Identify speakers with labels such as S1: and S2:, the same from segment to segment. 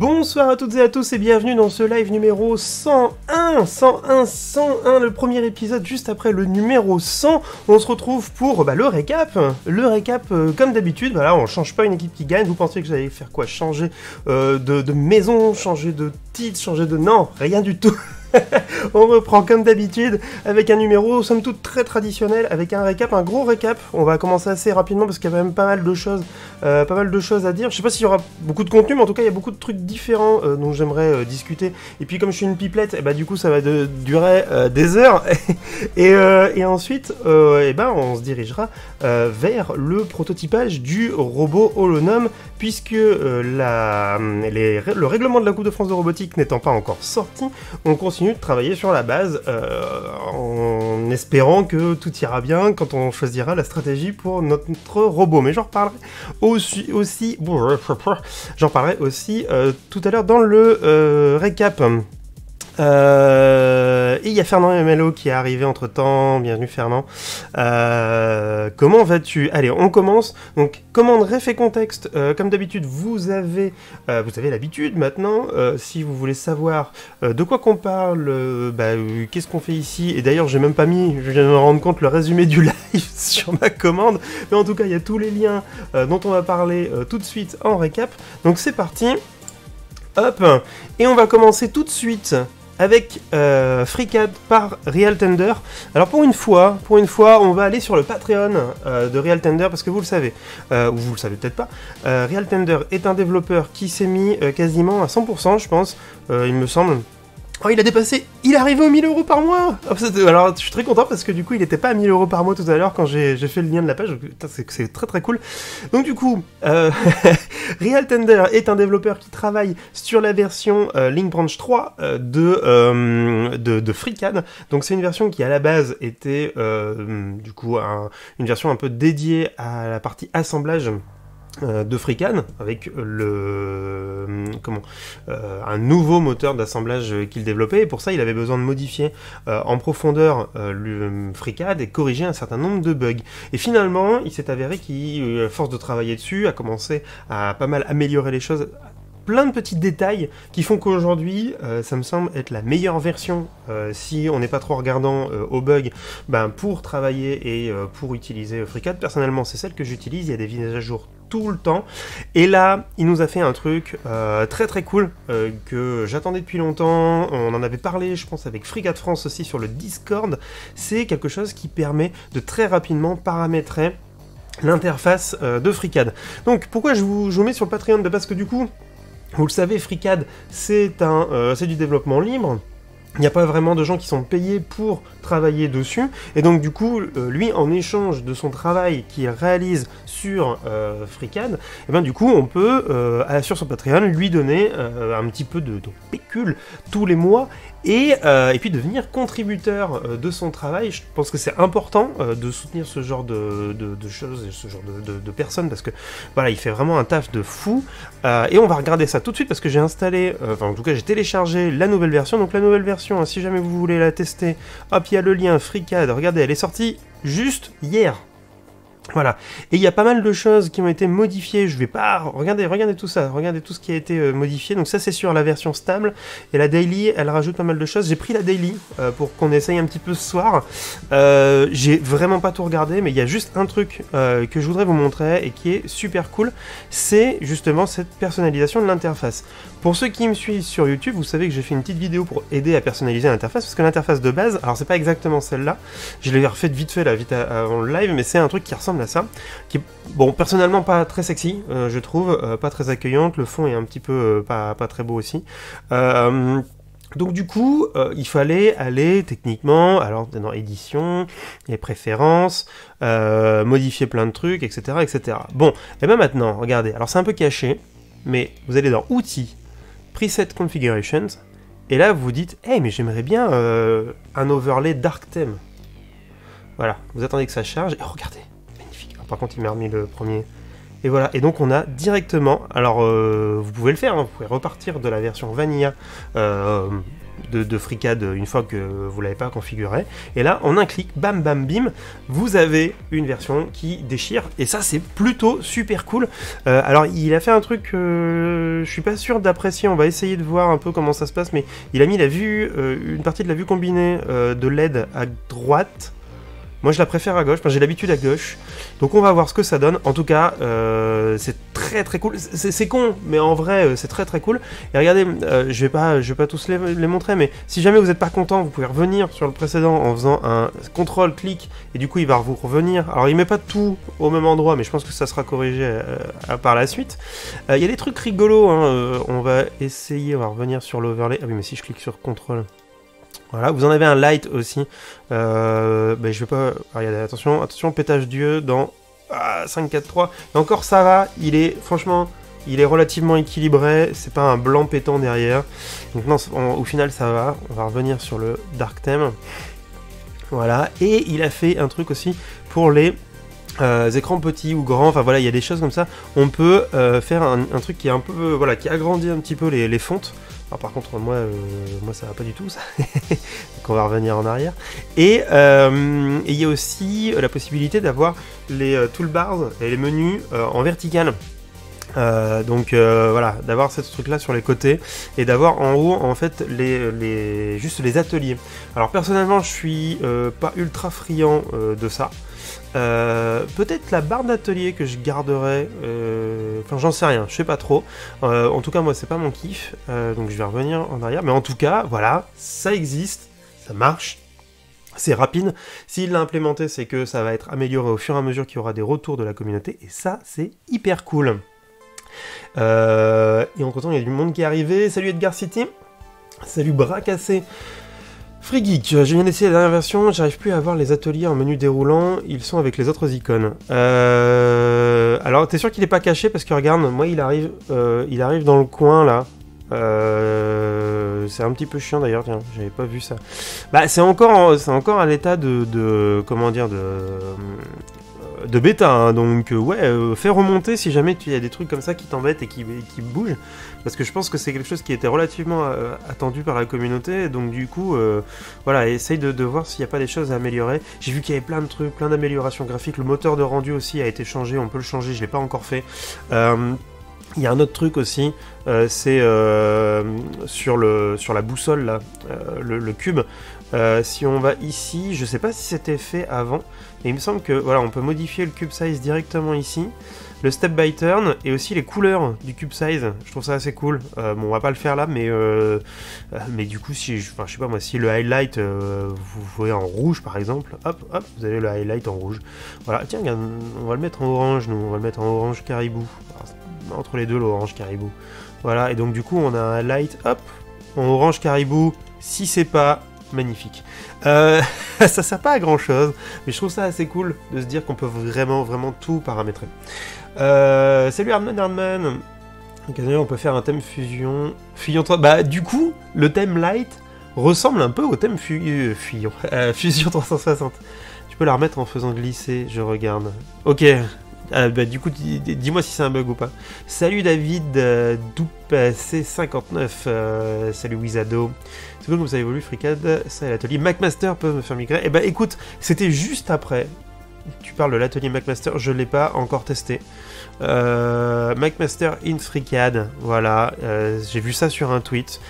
S1: Bonsoir à toutes et à tous et bienvenue dans ce live numéro 101, le premier épisode juste après le numéro 100. On se retrouve pour le récap. Comme d'habitude, voilà, on change pas une équipe qui gagne. Vous pensiez que j'allais faire quoi? Changer de maison, changer de titre, changer de... Non, rien du tout. On reprend comme d'habitude avec un numéro somme toute très traditionnel, avec un récap, un gros récap. On va commencer assez rapidement parce qu'il y a quand même pas mal de choses à dire. Je sais pas s'il y aura beaucoup de contenu, mais en tout cas il y a beaucoup de trucs différents dont j'aimerais discuter. Et puis comme je suis une pipelette, du coup ça va durer des heures. et ensuite on se dirigera vers le prototypage du robot Holonome, puisque le règlement de la Coupe de France de robotique n'étant pas encore sorti, on continue de travailler sur la base en espérant que tout ira bien quand on choisira la stratégie pour notre robot. Mais j'en reparlerai aussi tout à l'heure dans le récap. Et il y a Fernand MLO qui est arrivé entre temps. Bienvenue Fernand. Comment vas-tu? Allez, on commence. Donc, commande ref et contexte. Comme d'habitude, vous avez l'habitude maintenant. Si vous voulez savoir de quoi qu'on parle, qu'est-ce qu'on fait ici. Et d'ailleurs, j'ai même pas mis, je viens de me rendre compte, le résumé du live sur ma commande. Mais en tout cas, il y a tous les liens dont on va parler tout de suite en récap. Donc, c'est parti. Hop. Et on va commencer tout de suite avec FreeCAD par Real Tender. Alors pour une fois, on va aller sur le Patreon de Real Tender, parce que vous le savez, ou vous le savez peut-être pas, Real Tender est un développeur qui s'est mis quasiment à 100%, je pense, il me semble. Oh, il est arrivé aux 1000 € par mois. Alors, je suis très content parce que du coup, il n'était pas à 1000 € par mois tout à l'heure quand j'ai fait le lien de la page. C'est très très cool. Donc du coup, Real Tender est un développeur qui travaille sur la version Linkbranch 3 de FreeCAD. Donc c'est une version qui à la base était une version un peu dédiée à la partie assemblage de FreeCAD, avec un nouveau moteur d'assemblage qu'il développait, et pour ça il avait besoin de modifier en profondeur le FreeCAD et corriger un certain nombre de bugs. Et finalement, il s'est avéré qu'à force de travailler dessus, a commencé à pas mal améliorer les choses, plein de petits détails qui font qu'aujourd'hui, ça me semble être la meilleure version, si on n'est pas trop regardant aux bugs, pour travailler et pour utiliser FreeCAD. Personnellement, c'est celle que j'utilise, il y a des mises à jour tout le temps. Et là, il nous a fait un truc très très cool que j'attendais depuis longtemps. On en avait parlé, je pense, avec FreeCAD France aussi sur le Discord. C'est quelque chose qui permet de très rapidement paramétrer l'interface de FreeCAD. Donc, pourquoi je vous mets sur le Patreon? Parce que du coup, vous le savez, FreeCAD, c'est du développement libre. Il n'y a pas vraiment de gens qui sont payés pour travailler dessus, et donc du coup, lui, en échange de son travail qu'il réalise sur FreeCAD, du coup, on peut, sur son Patreon, lui donner un petit peu de pécule tous les mois, et puis devenir contributeur de son travail. Je pense que c'est important de soutenir ce genre de choses, ce genre de personnes, parce que voilà, il fait vraiment un taf de fou, et on va regarder ça tout de suite, parce que j'ai installé, en tout cas j'ai téléchargé la nouvelle version. Donc la nouvelle version, si jamais vous voulez la tester, hop, il y a le lien FreeCAD, regardez, elle est sortie juste hier. Voilà, et il y a pas mal de choses qui ont été modifiées. Je vais pas... Regardez tout ça, regardez tout ce qui a été modifié. Donc ça, c'est sur la version stable, et la daily, elle rajoute pas mal de choses. J'ai pris la daily pour qu'on essaye un petit peu ce soir. J'ai vraiment pas tout regardé, mais il y a juste un truc que je voudrais vous montrer et qui est super cool, c'est justement cette personnalisation de l'interface. Pour ceux qui me suivent sur YouTube, vous savez que j'ai fait une petite vidéo pour aider à personnaliser l'interface, parce que l'interface de base, alors c'est pas exactement celle-là, je l'ai refaite vite fait là, vite avant le live, mais c'est un truc qui ressemble à ça, qui est, bon, personnellement pas très sexy, je trouve, pas très accueillante, le fond est un petit peu pas très beau aussi. Donc du coup, il fallait aller techniquement, alors dans édition, les préférences, modifier plein de trucs, etc., etc. Bon, et bien maintenant, regardez, alors c'est un peu caché, mais vous allez dans Outils, Preset Configurations, et là vous vous dites, hey, mais j'aimerais bien un overlay Dark Theme. Voilà, vous attendez que ça charge, et regardez, magnifique. Alors, par contre, il m'a remis le premier. Et voilà, et donc on a directement, alors vous pouvez le faire, hein, vous pouvez repartir de la version Vanilla de FreeCAD une fois que vous l'avez pas configuré. Et là, en un clic, bam bam bim, vous avez une version qui déchire. Et ça, c'est plutôt super cool. Alors, il a fait un truc, je suis pas sûr d'apprécier. On va essayer de voir un peu comment ça se passe, mais il a mis la vue, une partie de la vue combinée de LED à droite. Moi, je la préfère à gauche, enfin, j'ai l'habitude à gauche. Donc, on va voir ce que ça donne. En tout cas, c'est très très cool. C'est con, mais en vrai, c'est très très cool. Et regardez, je vais pas tous les montrer, mais si jamais vous n'êtes pas content, vous pouvez revenir sur le précédent en faisant un contrôle-clic, et du coup, il va vous revenir. Alors, il met pas tout au même endroit, mais je pense que ça sera corrigé par la suite. Il y a des trucs rigolos, hein. On va essayer, on va revenir sur l'overlay. Ah oui, mais si je clique sur contrôle... Voilà, vous en avez un light aussi. Je vais pas... Regardez, attention, pétage d'yeux dans 5, 4, 3. Et encore, ça va. Franchement, il est relativement équilibré. C'est pas un blanc pétant derrière. Donc non, au final, ça va. On va revenir sur le dark theme. Voilà. Et il a fait un truc aussi pour les... écrans petits ou grands, enfin voilà, il y a des choses comme ça. On peut faire un truc qui est un peu, voilà, qui agrandit un petit peu les fontes. Alors, par contre, moi ça va pas du tout, ça. Donc on va revenir en arrière. Et il y a aussi la possibilité d'avoir les toolbars et les menus en vertical. Voilà, d'avoir ce truc là sur les côtés et d'avoir en haut en fait juste les ateliers. Alors personnellement je suis pas ultra friand de ça. Peut-être la barre d'atelier que je garderai, enfin j'en sais rien, je sais pas trop. En tout cas moi c'est pas mon kiff, donc je vais revenir en arrière. Mais en tout cas voilà, ça existe, ça marche. C'est rapide. S'il l'a implémenté, c'est que ça va être amélioré au fur et à mesure qu'il y aura des retours de la communauté. Et ça, c'est hyper cool. Et entre temps, il y a du monde qui est arrivé. Salut Edgar City. Salut Bras Cassé. Free Geek, je viens d'essayer la dernière version, j'arrive plus à avoir les ateliers en menu déroulant, ils sont avec les autres icônes. Alors, t'es sûr qu'il est pas caché parce que regarde, moi il arrive dans le coin là. C'est un petit peu chiant d'ailleurs, tiens, j'avais pas vu ça. Bah, c'est encore à l'état comment dire, de bêta, hein, donc ouais, fais remonter si jamais il y a des trucs comme ça qui t'embêtent et qui bougent, parce que je pense que c'est quelque chose qui était relativement attendu par la communauté, donc du coup, voilà, essaye de voir s'il n'y a pas des choses à améliorer. J'ai vu qu'il y avait plein de trucs, plein d'améliorations graphiques, le moteur de rendu aussi a été changé, on peut le changer, je l'ai pas encore fait. Il y a un autre truc aussi, c'est sur la boussole là, le cube. Si on va ici, je sais pas si c'était fait avant, mais il me semble que voilà, on peut modifier le cube size directement ici, le step by turn et aussi les couleurs du cube size. Je trouve ça assez cool. Bon, on va pas le faire là, mais du coup, si, enfin, je sais pas moi, si le highlight vous voyez en rouge par exemple, hop, vous avez le highlight en rouge. Voilà, tiens, regarde, on va le mettre en orange, nous, on va le mettre en orange caribou. Alors, entre les deux, l'orange caribou. Voilà, et donc du coup, on a un highlight, hop, en orange caribou. Si c'est pas magnifique. Ça sert pas à grand chose, mais je trouve ça assez cool de se dire qu'on peut vraiment tout paramétrer. Salut Hardman. On peut faire un thème Fusion 3. Bah du coup, le thème Light ressemble un peu au thème Fusion 360. Tu peux la remettre en faisant glisser, je regarde. Ok. Bah, du coup, dis-moi si c'est un bug ou pas. Salut David DoupC59. Salut Wizado. C'est cool comme ça évolue, FreeCAD. Ça et l'atelier MacMaster peuvent me faire migrer. Et bah écoute, c'était juste après. Tu parles de l'atelier MacMaster, je ne l'ai pas encore testé. MacMaster in FreeCAD, voilà, j'ai vu ça sur un tweet.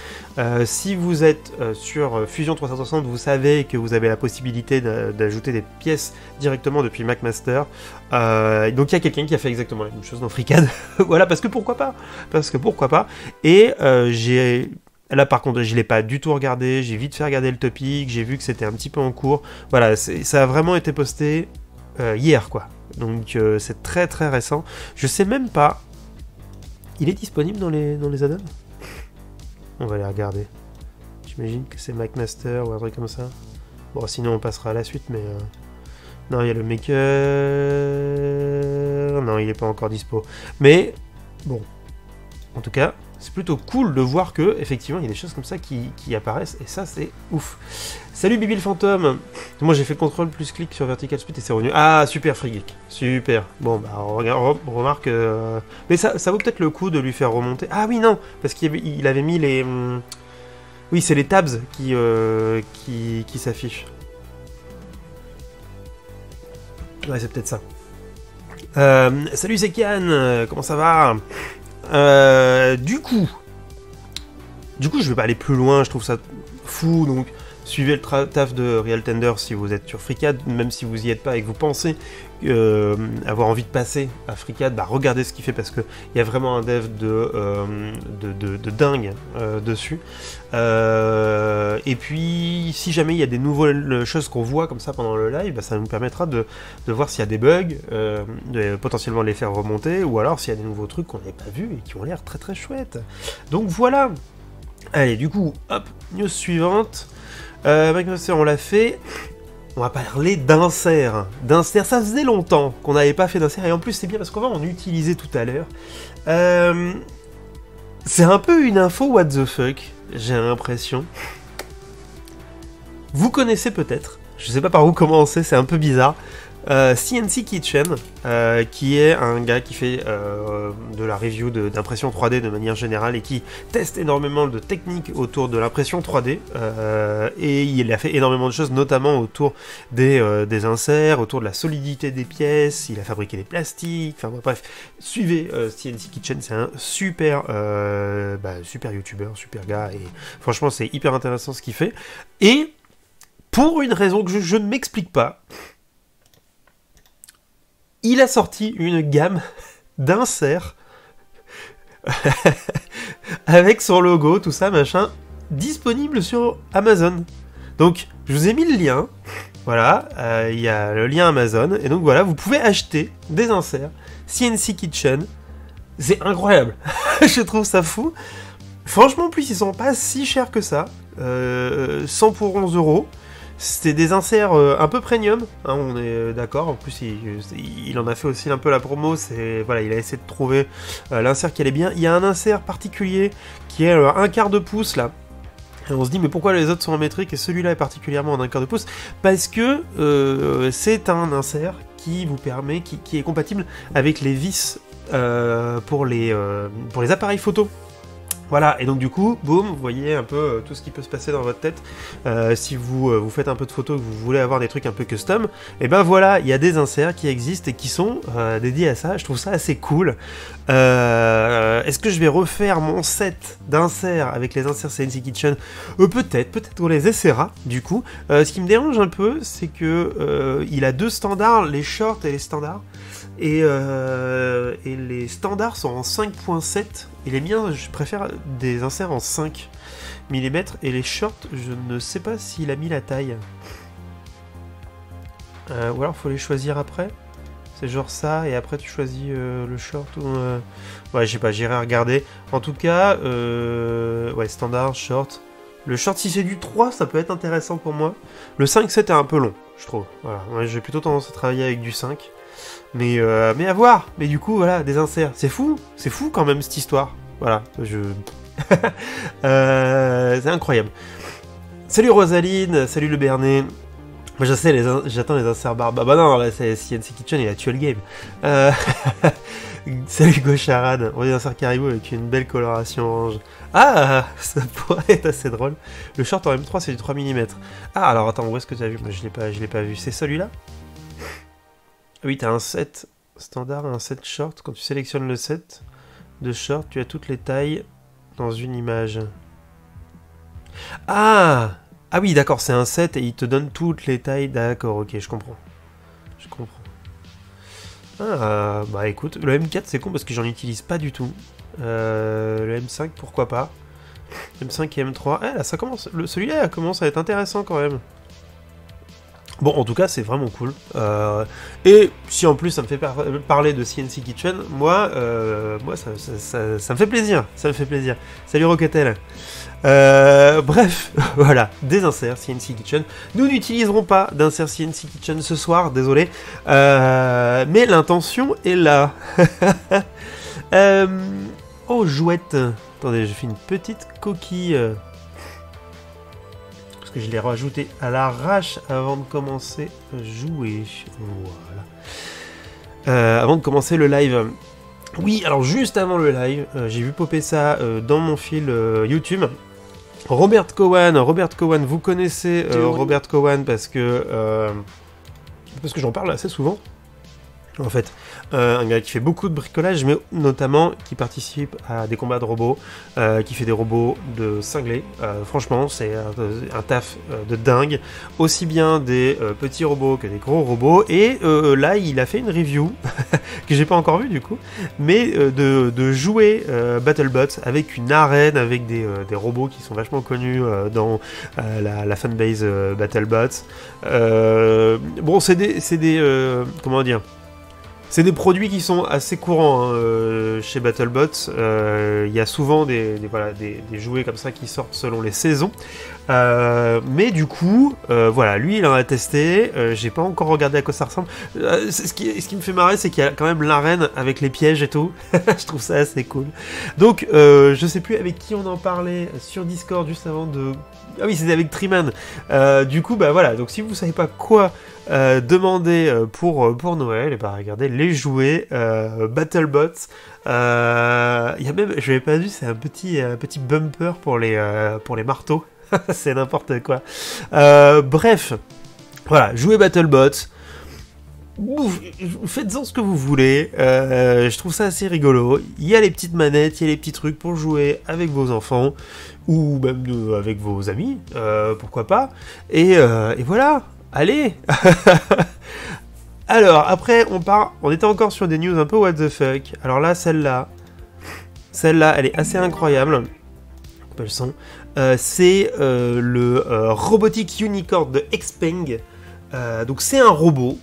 S1: Si vous êtes sur Fusion 360, vous savez que vous avez la possibilité d'ajouter des pièces directement depuis MacMaster. Donc il y a quelqu'un qui a fait exactement la même chose dans FreeCAD. Voilà, parce que pourquoi pas. Et là par contre, je ne l'ai pas du tout regardé, j'ai vite fait regarder le topic, j'ai vu que c'était un petit peu en cours. Voilà, ça a vraiment été posté hier, quoi. Donc c'est très récent. Je sais même pas. Il est disponible dans les add-ons? On va les regarder. J'imagine que c'est MacMaster ou un truc comme ça. Bon, sinon on passera à la suite, mais... Non, il y a le Maker... Non, il est pas encore dispo. Mais, bon. En tout cas, c'est plutôt cool de voir que, effectivement, il y a des choses comme ça qui apparaissent, et ça, c'est ouf. Salut Bibi le fantôme. Moi, j'ai fait CTRL plus clic sur Vertical Split et c'est revenu. Ah, super Free Geek. Super. Bon, bah, remarque... Mais ça vaut peut-être le coup de lui faire remonter. Ah oui, non, parce qu'il avait mis les... Oui, c'est les tabs qui s'affichent. Ouais, c'est peut-être ça. Salut, c'est Kian, comment ça va? Du coup, je vais pas aller plus loin, je trouve ça fou, donc suivez le taf de Real Tender si vous êtes sur FreeCAD, même si vous y êtes pas et que vous pensez avoir envie de passer à FreeCAD, bah regardez ce qu'il fait parce qu'il y a vraiment un dev de dingue dessus. Et puis, si jamais il y a des nouvelles choses qu'on voit comme ça pendant le live, bah, ça nous permettra de voir s'il y a des bugs, de potentiellement les faire remonter, ou alors s'il y a des nouveaux trucs qu'on n'avait pas vus et qui ont l'air très très chouettes. Donc voilà. Allez, du coup, hop, news suivante. McMaster, on l'a fait. On va parler d'insert. D'insert, ça faisait longtemps qu'on n'avait pas fait d'insert, et en plus c'est bien parce qu'on va en utiliser tout à l'heure. C'est un peu une info what the fuck, j'ai l'impression. Vous connaissez peut-être, je sais pas par où commencer, c'est un peu bizarre. CNC Kitchen, qui est un gars qui fait de la review d'impression 3D de manière générale et qui teste énormément de techniques autour de l'impression 3D, et il a fait énormément de choses, notamment autour des inserts, autour de la solidité des pièces, il a fabriqué des plastiques, enfin bref, suivez CNC Kitchen, c'est un super super youtubeur, super gars, et franchement c'est hyper intéressant ce qu'il fait, et pour une raison que je ne m'explique pas, il a sorti une gamme d'inserts avec son logo, tout ça, machin, disponible sur Amazon. Donc, je vous ai mis le lien. Voilà, il y a le lien Amazon. Et donc voilà, vous pouvez acheter des inserts CNC Kitchen. C'est incroyable. Je trouve ça fou. Franchement, en plus, ils sont pas si chers que ça. 100 pour 11 €. C'était des inserts un peu premium, hein, on est d'accord. En plus, il en a fait aussi un peu la promo. Voilà, il a essayé de trouver l'insert qui allait bien. Il y a un insert particulier qui est 1/4 de pouce là. Et on se dit, mais pourquoi les autres sont en métrique et celui-là est particulièrement en 1/4 de pouce? Parce que c'est un insert qui vous permet, qui est compatible avec les vis pour les appareils photo. Voilà, et donc du coup, boum, vous voyez un peu tout ce qui peut se passer dans votre tête. Si vous faites un peu de photos, que vous voulez avoir des trucs un peu custom, et ben voilà, il y a des inserts qui existent et qui sont dédiés à ça. Je trouve ça assez cool. Est-ce que je vais refaire mon set d'inserts avec les inserts CNC Kitchen? Peut-être qu'on les essaiera, du coup. Ce qui me dérange un peu, c'est que il a deux standards, les shorts et les standards. Et les standards sont en 5.7 et les miens, je préfère des inserts en 5 mm, et les shorts, je ne sais pas s'il a mis la taille. Ou alors faut les choisir après. C'est genre ça, et après tu choisis le short ou... Ouais, je sais pas, j'irai regarder. En tout cas, ouais, standard, short. Le short, si c'est du 3, ça peut être intéressant pour moi. Le 5.7 est un peu long, je trouve. Voilà, ouais, j'ai plutôt tendance à travailler avec du 5. Mais à voir. Mais du coup, voilà, des inserts. C'est fou quand même cette histoire. Voilà, c'est incroyable. Salut Rosaline, salut le Bernet. Moi je sais, j'attends les inserts barbe. Bah non, là c'est CNC Kitchen, il a tué le game. Salut Gaucharade, on est insert caribou avec une belle coloration orange. Ah, ça pourrait être assez drôle. Le short en M3 c'est du 3 mm. Ah, alors attends, où est-ce que tu as vu? Moi je l'ai pas vu. C'est celui-là? Oui, t'as un set standard, un set short. Quand tu sélectionnes le set de short, tu as toutes les tailles dans une image. Ah oui, d'accord, c'est un set et il te donne toutes les tailles. D'accord, ok, je comprends. Ah, bah écoute, le M4 c'est con parce que j'en utilise pas du tout. Le M5, pourquoi pas. M5 et M3. Ah là, ça commence. Celui-là commence à être intéressant quand même. Bon, en tout cas, c'est vraiment cool. Et si en plus ça me fait parler de CNC Kitchen, moi ça me fait plaisir. Ça me fait plaisir. Salut Rocatel. Bref, voilà, des inserts CNC Kitchen. Nous n'utiliserons pas d'insert CNC Kitchen ce soir, désolé. Mais l'intention est là. Oh, jouette. Attendez, j'ai fait une petite coquille. Que je l'ai rajouté à l'arrache avant de commencer à jouer. Voilà. Avant de commencer le live. Oui, alors juste avant le live, j'ai vu popper ça dans mon fil YouTube. Robert Cowan, vous connaissez Robert Cowan parce que j'en parle assez souvent. En fait, un gars qui fait beaucoup de bricolage, mais notamment qui participe à des combats de robots, qui fait des robots de cinglés. Franchement, c'est un taf de dingue, aussi bien des petits robots que des gros robots. Et là, il a fait une review que j'ai pas encore vue du coup, mais de jouer BattleBots avec une arène, avec des robots qui sont vachement connus dans la fanbase BattleBots. Bon, c'est des comment dire. C'est des produits qui sont assez courants hein, chez BattleBots. Il y a souvent des jouets comme ça qui sortent selon les saisons. Mais du coup, voilà, lui il en a testé. J'ai pas encore regardé à quoi ça ressemble. Ce qui me fait marrer, c'est qu'il y a quand même l'arène avec les pièges et tout. Je trouve ça assez cool. Donc, je sais plus avec qui on en parlait sur Discord juste avant de. Ah oui, c'était avec Triman. Du coup, bah voilà. Donc, si vous savez pas quoi demander pour Noël, et bah regardez les jouets BattleBots. Il y a même, je l'avais pas vu, c'est un petit bumper pour les marteaux. C'est n'importe quoi. Bref, voilà, jouez BattleBots. Faites-en ce que vous voulez. Je trouve ça assez rigolo. Il y a les petites manettes, il y a les petits trucs pour jouer avec vos enfants ou même avec vos amis. Pourquoi pas. Et voilà. Allez. Alors après on était encore sur des news un peu what the fuck. Alors là celle-là elle est assez incroyable. Coupe le son. C'est le Robotic Unicorn de Xpeng. Donc c'est un robot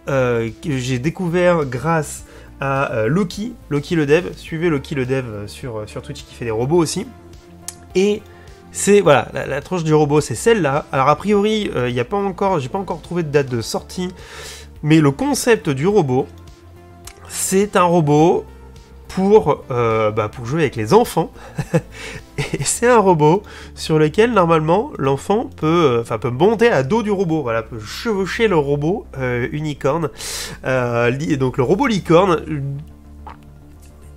S1: que j'ai découvert grâce à Loki le dev. Suivez Loki le dev sur Twitch qui fait des robots aussi. Et c'est voilà, la tranche du robot, c'est celle-là. Alors a priori, j'ai pas encore trouvé de date de sortie, mais le concept du robot, c'est un robot pour jouer avec les enfants. Et c'est un robot sur lequel normalement l'enfant peut monter à dos du robot, voilà, peut chevaucher le robot unicorne. Donc le robot licorne.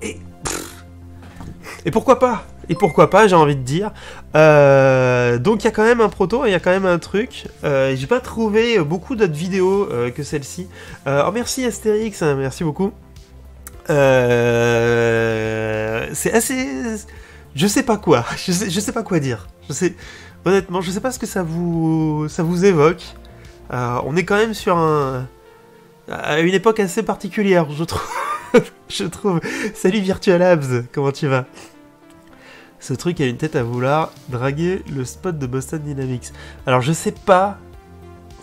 S1: Et pourquoi pas? J'ai envie de dire. Donc il y a quand même un proto, il y a quand même un truc. J'ai pas trouvé beaucoup d'autres vidéos que celle-ci. Merci Astérix, hein, merci beaucoup. C'est assez... Je sais pas quoi. Je sais pas quoi dire. Honnêtement, je sais pas ce que ça vous évoque. On est quand même sur à une époque assez particulière, je trouve. Je trouve. Salut Virtual Labs, comment tu vas? Ce truc a une tête à vouloir draguer le spot de Boston Dynamics. Alors je sais pas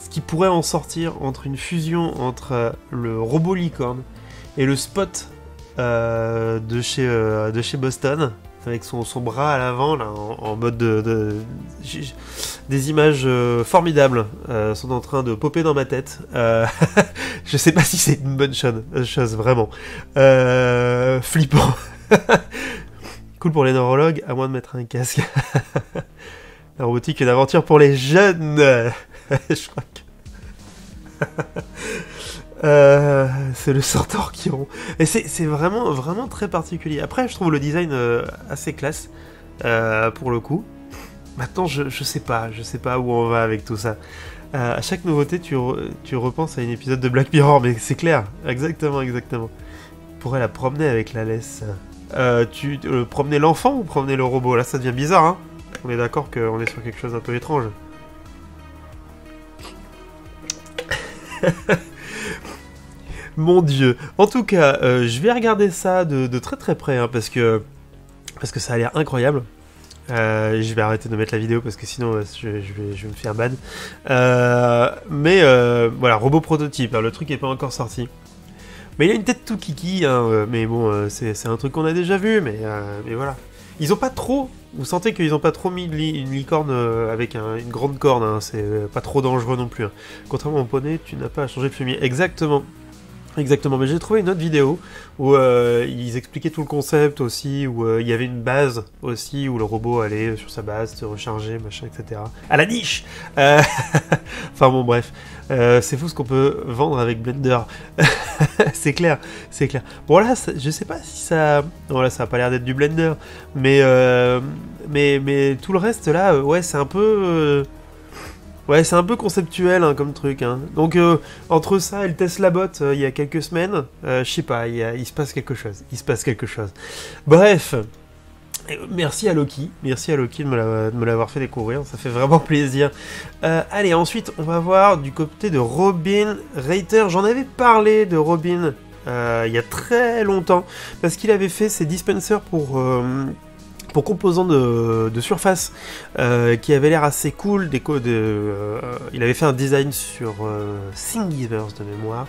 S1: ce qui pourrait en sortir entre une fusion entre le robot licorne et le spot de chez Boston, avec son bras à l'avant là, en mode des images formidables sont en train de popper dans ma tête. Je sais pas si c'est une bonne chose vraiment. Flippant. Cool pour les neurologues, à moins de mettre un casque. La robotique, une aventure pour les jeunes. Je crois que... c'est le sorteur qui rond. Et c'est vraiment, vraiment très particulier. Après, je trouve le design assez classe, pour le coup. Maintenant, je sais pas où on va avec tout ça. À chaque nouveauté, tu repenses à un épisode de Black Mirror, mais c'est clair. Exactement. On pourrait la promener avec la laisse. Tu promener l'enfant ou promener le robot? Là, ça devient bizarre, hein. On est d'accord qu'on est sur quelque chose d'un peu étrange. Mon Dieu. En tout cas, je vais regarder ça de très très près, hein, parce que ça a l'air incroyable. Je vais arrêter de mettre la vidéo parce que sinon je vais me faire ban. Mais voilà, robot prototype, hein, le truc n'est pas encore sorti. Mais il a une tête tout kiki, hein, mais bon, c'est un truc qu'on a déjà vu, mais voilà. Ils ont pas trop... Vous sentez qu'ils ont pas trop mis une licorne avec une grande corne, hein, c'est pas trop dangereux non plus. Hein. Contrairement au poney, tu n'as pas à changer de fumier. Exactement. Exactement, mais j'ai trouvé une autre vidéo où ils expliquaient tout le concept aussi, où il y avait une base aussi, où le robot allait sur sa base, se recharger, machin, etc. À la niche Enfin bon, bref. C'est fou ce qu'on peut vendre avec Blender. C'est clair, c'est clair. Bon là, je sais pas si ça... Bon là, ça a pas l'air d'être du Blender, mais tout le reste là, ouais, c'est un peu... Ouais, c'est un peu conceptuel hein, comme truc. Hein. Donc, entre ça et le Tesla Bot il y a quelques semaines, je sais pas, il se passe quelque chose. Il se passe quelque chose. Bref, merci à Loki. Merci à Loki de me l'avoir fait découvrir. Ça fait vraiment plaisir. Allez, ensuite, on va voir du côté de Robin Reiter. J'en avais parlé de Robin il y a très longtemps, parce qu'il avait fait ses dispensers pour composants de surface qui avait l'air assez cool. Il avait fait un design sur Thingiverse de mémoire,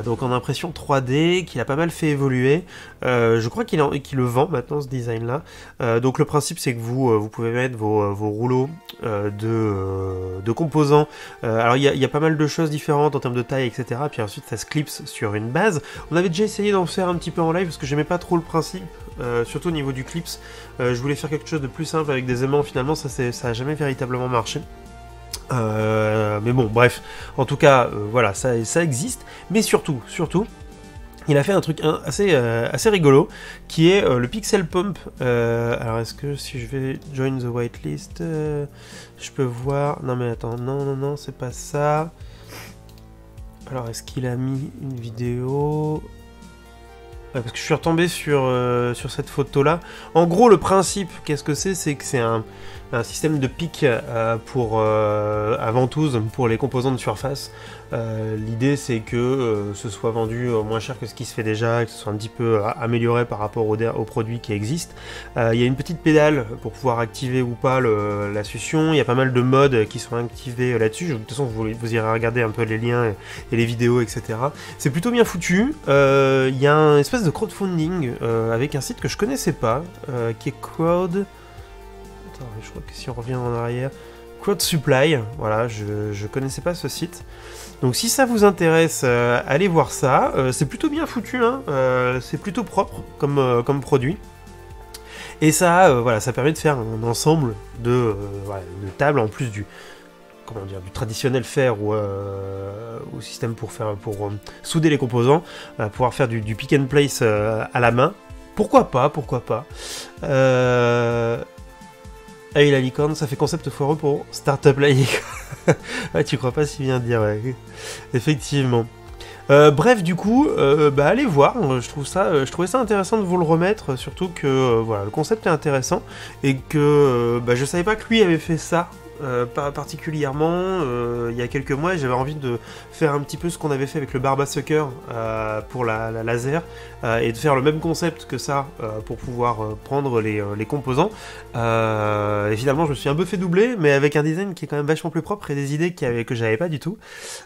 S1: donc en impression 3D, qu'il a pas mal fait évoluer. Je crois qu'il le vend maintenant ce design là. Donc le principe c'est que vous pouvez mettre vos rouleaux de composants. Alors il y a pas mal de choses différentes en termes de taille, etc. Puis ensuite ça se clipse sur une base. On avait déjà essayé d'en faire un petit peu en live parce que j'aimais pas trop le principe. Surtout au niveau du clips, je voulais faire quelque chose de plus simple avec des aimants, finalement ça a jamais véritablement marché. Mais bon, bref, en tout cas, voilà, ça existe, mais surtout, il a fait un truc assez rigolo, qui est le Pixel Pump. Alors est-ce que si je vais join the whitelist, je peux voir... Non mais attends, non, c'est pas ça. Alors est-ce qu'il a mis une vidéo... Ouais, parce que je suis retombé sur cette photo-là. En gros, le principe, qu'est-ce que c'est que c'est un système de pic à ventouse pour les composants de surface. L'idée, c'est que ce soit vendu moins cher que ce qui se fait déjà, que ce soit un petit peu amélioré par rapport aux produits qui existent. Il y a une petite pédale pour pouvoir activer ou pas la succion. Il y a pas mal de modes qui sont activés là-dessus. De toute façon, vous irez regarder un peu les liens et les vidéos, etc. C'est plutôt bien foutu. Il y a un espèce de crowdfunding avec un site que je connaissais pas, qui est Crowd... Attends, je crois que si on revient en arrière... Crowd Supply, voilà, je connaissais pas ce site. Donc si ça vous intéresse, allez voir ça. C'est plutôt bien foutu, hein. C'est plutôt propre comme produit. Et ça, voilà, ça permet de faire un ensemble de tables en plus du traditionnel fer ou système pour souder les composants, pouvoir faire du pick and place à la main. Pourquoi pas. Ah oui, la licorne, ça fait concept foireux pour Startup la licorne. Ouais, tu crois pas si bien dire, ouais. Effectivement. Bref, du coup, allez voir, je trouvais ça intéressant de vous le remettre, surtout que voilà, le concept est intéressant, et que je savais pas que lui avait fait ça, pas particulièrement, il y a quelques mois, j'avais envie de faire un petit peu ce qu'on avait fait avec le Barbasucker pour la laser, et de faire le même concept que ça pour pouvoir prendre les composants. Et finalement je me suis un peu fait doubler, mais avec un design qui est quand même vachement plus propre et des idées que j'avais pas du tout.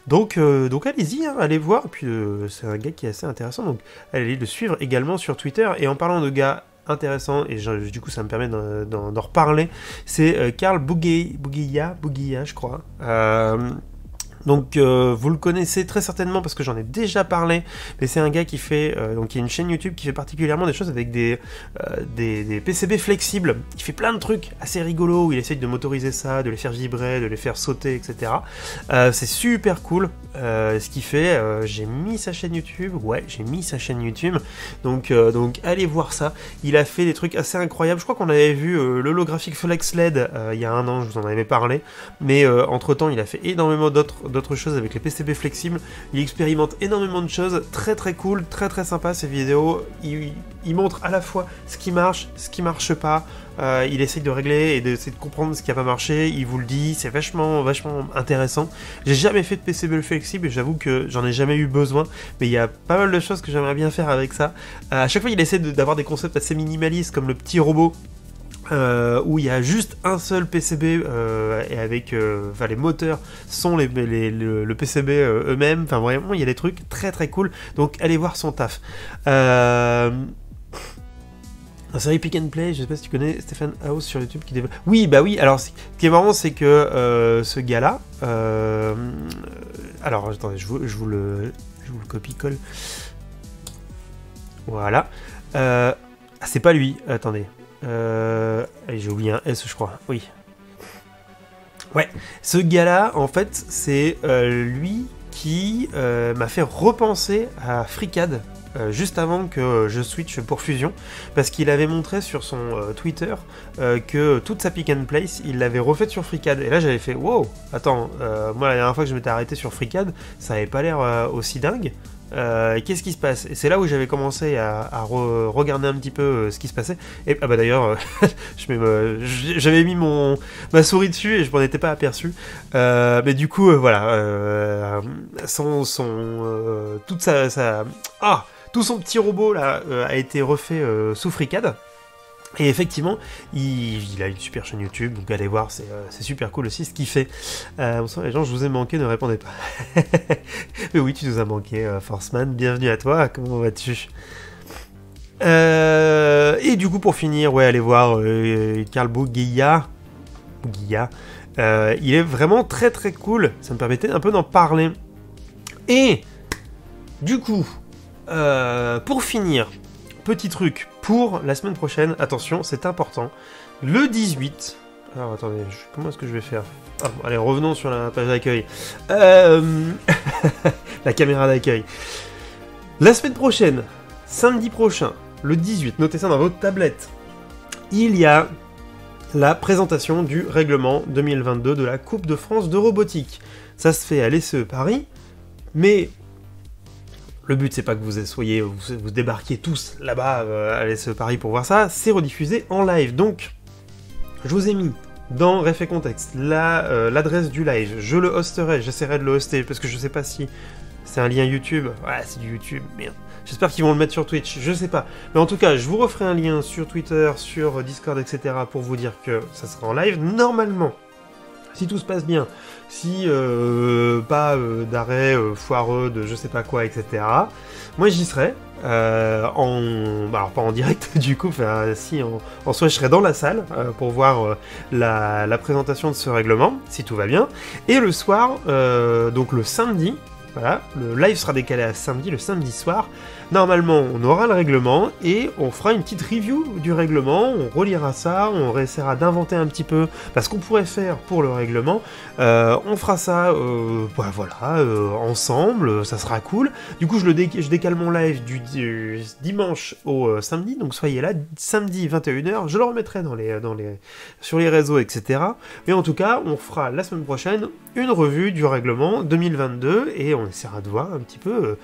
S1: Donc allez-y, hein, allez voir, et puis c'est un gars qui est assez intéressant, donc allez le suivre également sur Twitter. Et en parlant de gars intéressant, et du coup ça me permet d'en reparler, c'est Carl Buggia, je crois. Donc vous le connaissez très certainement parce que j'en ai déjà parlé, mais c'est un gars qui fait qui a une chaîne YouTube qui fait particulièrement des choses avec des PCB flexibles. Il fait plein de trucs assez rigolos où il essaye de motoriser ça, de les faire vibrer, de les faire sauter, etc. C'est super cool ce qu'il fait. J'ai mis sa chaîne YouTube, donc allez voir ça. Il a fait des trucs assez incroyables. Je crois qu'on avait vu l'holographic Flex LED il y a un an, je vous en avais parlé, mais entre temps il a fait énormément d'autres choses avec les PCB flexibles. Il expérimente énormément de choses, très très cool, très très sympa ces vidéos. Il montre à la fois ce qui marche pas, il essaye de régler et d'essayer de comprendre ce qui a pas marché, il vous le dit, c'est vachement intéressant. J'ai jamais fait de PCB flexible et j'avoue que j'en ai jamais eu besoin, mais il y a pas mal de choses que j'aimerais bien faire avec ça. À chaque fois il essaie d'avoir des concepts assez minimalistes comme le petit robot, où il y a juste un seul PCB et avec les moteurs sont le PCB eux-mêmes. Enfin vraiment il y a des trucs très très cool, donc allez voir son taf. La série Pick and Play, je sais pas si tu connais Stephen House sur YouTube qui développe. Oui, alors ce qui est marrant c'est que ce gars-là Alors, attendez, je vous le copie-colle. Voilà. Ah, c'est pas lui. Attendez. Allez, j'ai oublié un S, je crois. Oui. Ouais. Ce gars-là, en fait, c'est lui qui m'a fait repenser à FreeCAD. Juste avant que je switch pour Fusion, parce qu'il avait montré sur son Twitter que toute sa pick and place, il l'avait refaite sur FreeCAD. Et là, j'avais fait wow, attends, moi la dernière fois que je m'étais arrêté sur FreeCAD, ça avait pas l'air aussi dingue. Qu'est-ce qui se passe? Et c'est là où j'avais commencé à regarder un petit peu ce qui se passait. Et ah bah d'ailleurs, j'avais mis ma souris dessus et je m'en étais pas aperçu. Mais du coup, voilà, toute tout son petit robot là a été refait sous FreeCAD. Et effectivement, il a une super chaîne YouTube, donc allez voir, c'est super cool aussi ce qu'il fait. Bonsoir les gens, je vous ai manqué, ne répondez pas. Mais oui, tu nous as manqué, Forceman, bienvenue à toi, comment vas-tu? Et du coup, pour finir, ouais, allez voir Carl Boguilla. Il est vraiment très très cool, ça me permettait un peu d'en parler. Et du coup, pour finir, petit truc pour la semaine prochaine, attention, c'est important. Le 18. Alors attendez, comment est-ce que je vais faire? Allez, revenons sur la page d'accueil. La caméra d'accueil. La semaine prochaine, samedi prochain, le 18, notez ça dans votre tablette, il y a la présentation du règlement 2022 de la Coupe de France de robotique. Ça se fait à l'ESE Paris, mais le but, c'est pas que vous débarquiez tous là-bas à l'ESE Paris pour voir ça, c'est rediffusé en live. Donc, je vous ai mis dans Ref et Contexte l'adresse du live. Je le hosterai, j'essaierai de le hoster, parce que je sais pas si c'est un lien YouTube. Ouais, c'est du YouTube, merde. J'espère qu'ils vont le mettre sur Twitch, je sais pas. Mais en tout cas, je vous referai un lien sur Twitter, sur Discord, etc. pour vous dire que ça sera en live. Normalement, si tout se passe bien, si pas d'arrêt foireux de je sais pas quoi, etc. Moi j'y serai, alors pas en direct du coup, si en soi je serai dans la salle pour voir la présentation de ce règlement, si tout va bien. Et le soir, donc le samedi, voilà, le live sera décalé à samedi, le samedi soir. Normalement, on aura le règlement et on fera une petite review du règlement, on relira ça, on essaiera d'inventer un petit peu ce qu'on pourrait faire pour le règlement. On fera ça, ensemble, ça sera cool. Du coup, je décale mon live du dimanche au samedi, donc soyez là, samedi 21h, je le remettrai sur les réseaux, etc. Mais en tout cas, on fera la semaine prochaine une revue du règlement 2022 et on essaiera de voir un petit peu,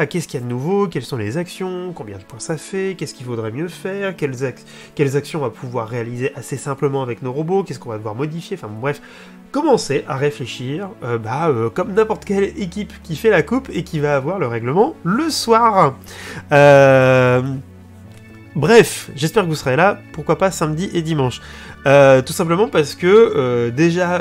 S1: qu'est-ce qu'il y a de nouveau, quelles sont les actions, combien de points ça fait, qu'est-ce qu'il vaudrait mieux faire, quelles actions on va pouvoir réaliser assez simplement avec nos robots, qu'est-ce qu'on va devoir modifier, enfin bon, bref, commencez à réfléchir, comme n'importe quelle équipe qui fait la coupe et qui va avoir le règlement le soir. Bref, j'espère que vous serez là, pourquoi pas samedi et dimanche. Tout simplement parce que déjà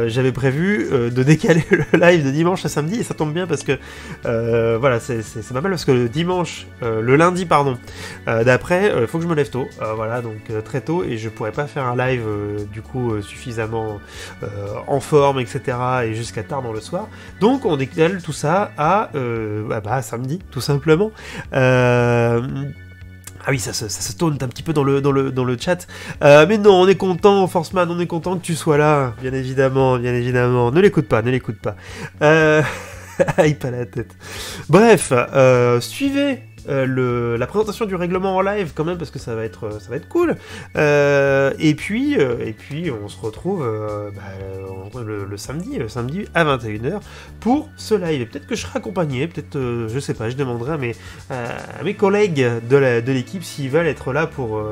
S1: j'avais prévu de décaler le live de dimanche à samedi et ça tombe bien parce que c'est pas mal parce que le lundi d'après il faut que je me lève tôt, donc très tôt et je pourrais pas faire un live suffisamment en forme, etc. et jusqu'à tard dans le soir, donc on décale tout ça à samedi tout simplement. Ah oui, ça se tourne un petit peu dans le chat. Mais non, on est content, Forceman, on est content que tu sois là. Bien évidemment. Ne l'écoute pas. Aïe, pas la tête. Bref, suivez la présentation du règlement en live quand même parce que ça va être cool. Et puis on se retrouve le samedi à 21h pour ce live. Et peut-être que je serai accompagné, je sais pas, je demanderai à mes collègues de l'équipe s'ils veulent être là pour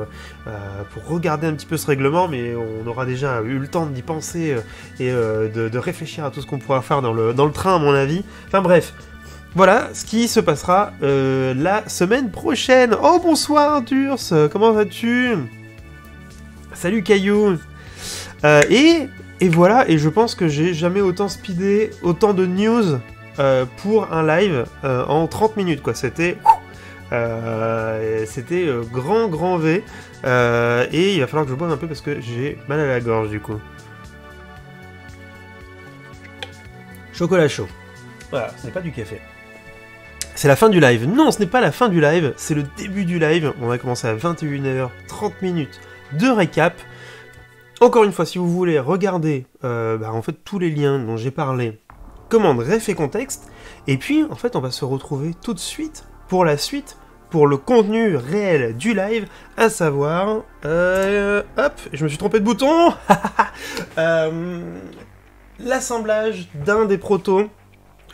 S1: regarder un petit peu ce règlement, mais on aura déjà eu le temps d'y penser et de réfléchir à tout ce qu'on pourra faire dans le train à mon avis. Enfin bref. Voilà ce qui se passera la semaine prochaine. Oh bonsoir Durs, comment vas-tu? Salut Caillou. Et voilà, et je pense que j'ai jamais autant speedé autant de news pour un live en 30 minutes quoi. C'était grand V et il va falloir que je boive un peu parce que j'ai mal à la gorge du coup. Chocolat chaud. Voilà, ce n'est pas du café. C'est la fin du live. Non, ce n'est pas la fin du live, c'est le début du live. On va commencer à 21h, 30 minutes de récap. Encore une fois, si vous voulez regarder en fait tous les liens dont j'ai parlé, commande ref et contexte, et puis en fait on va se retrouver tout de suite pour la suite, pour le contenu réel du live, à savoir... hop, je me suis trompé de bouton. L'assemblage d'un des protos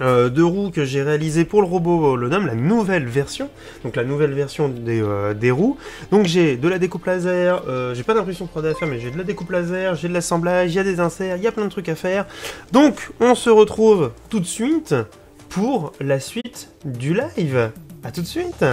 S1: de roues que j'ai réalisé pour le robot Lonum, la nouvelle version, donc la nouvelle version des roues. Donc j'ai de la découpe laser, j'ai pas d'impression 3D à faire, mais j'ai de la découpe laser, j'ai de l'assemblage, il y a des inserts, il y a plein de trucs à faire. Donc on se retrouve tout de suite pour la suite du live. À tout de suite.